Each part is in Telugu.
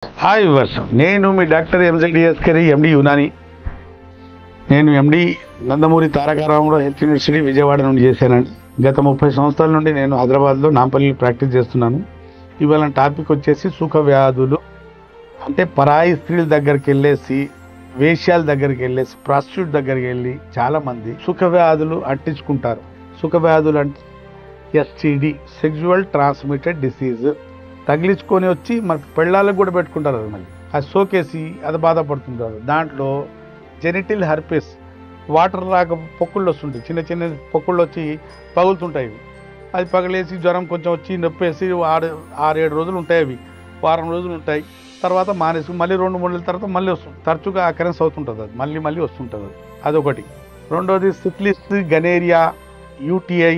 హాయ్ వివర్స్, నేను మీ డాక్టర్ ఎంజెడిఎస్ కరీ ఎండి యునాని. నేను ఎండి నందమూరి తారక రామారావు హెల్త్ యూనివర్సిటీ విజయవాడ నుండి చేశానండి. గత 30 సంవత్సరాల నుండి నేను హైదరాబాద్లో నాంపల్లిలో ప్రాక్టీస్ చేస్తున్నాను. ఇవాళ టాపిక్ వచ్చేసి సుఖ వ్యాధులు. అంటే పరాయి స్త్రీల దగ్గరికి వెళ్ళేసి, వేశ్యాల దగ్గరికి వెళ్ళేసి, ప్రాస్టిట్యూట్ దగ్గరికి వెళ్ళి చాలామంది సుఖ వ్యాధులు అంటించుకుంటారు. సుఖ వ్యాధులు అంటే ఎస్టీడీ, సెక్సువల్ ట్రాన్స్మిటెడ్ డిసీజ్, తగిలించుకొని వచ్చి మన పెళ్ళాలకు కూడా పెట్టుకుంటారు. అది మళ్ళీ అది సోకేసి అది బాధపడుతుంటారు. దాంట్లో జెనిటిల్ హెర్పెస్, వాటర్ లాగా పొక్కుళ్ళు వస్తుంటాయి, చిన్న చిన్న పొక్కుళ్ళు వచ్చి పగులుతుంటాయి. అది పగిలేసి జ్వరం కొంచెం వచ్చి నొప్పేసి 6-7 రోజులు ఉంటాయి, అవి వారం రోజులు ఉంటాయి. తర్వాత మానేసి మళ్ళీ 2-3 నెలల తర్వాత మళ్ళీ వస్తుంది. తరచుగా అకరెన్స్ అవుతుంటుంది, అది మళ్ళీ వస్తుంటుంది. అదొకటి. రెండోది syphilis, gonorrhoea, UTI,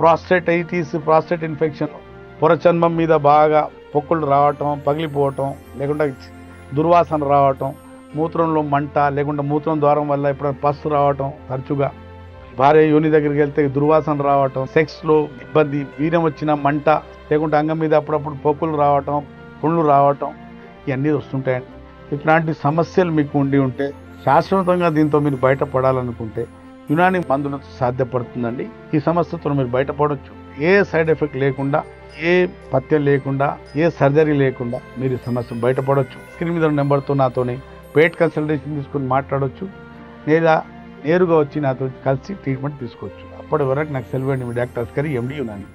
prostatitis, prostate infection, పొరచర్మం మీద బాగా పొక్కులు రావటం, పగిలిపోవటం, లేకుంటే దుర్వాసన రావటం, మూత్రంలో మంట, లేకుంటే మూత్రం ద్వారం వల్ల ఎప్పుడైనా పస్సు రావటం, తరచుగా భార్య యోని దగ్గరికి వెళ్తే దుర్వాసన రావటం, సెక్స్లో ఇబ్బంది, వీర్యం వచ్చిన మంట, లేకుంటే అంగం మీద అప్పుడప్పుడు పొక్కులు రావటం, పుండ్లు రావటం, ఇవన్నీ వస్తుంటాయండి. ఇట్లాంటి సమస్యలు మీకు ఉండి ఉంటే శాశ్వతంగా దీంతో మీరు బయటపడాలనుకుంటే యునాని మందులతో సాధ్యపడుతుందండి. ఈ సమస్యతో మీరు బయటపడవచ్చు. ఏ సైడ్ ఎఫెక్ట్ లేకుండా, ఏ పథ్యం లేకుండా, ఏ సర్జరీ లేకుండా మీరు ఈ సమస్య బయటపడవచ్చు. స్క్రీన్ మీద నెంబర్తో నాతోని పెయిడ్ కన్సల్టేషన్ తీసుకొని మాట్లాడవచ్చు, లేదా నేరుగా వచ్చి నాతో కలిసి ట్రీట్మెంట్ తీసుకోవచ్చు. అప్పటి వరకు నాకు సెలవు అండి. మీ డాక్టర్ అస్కరీ, ఎండి యునాని.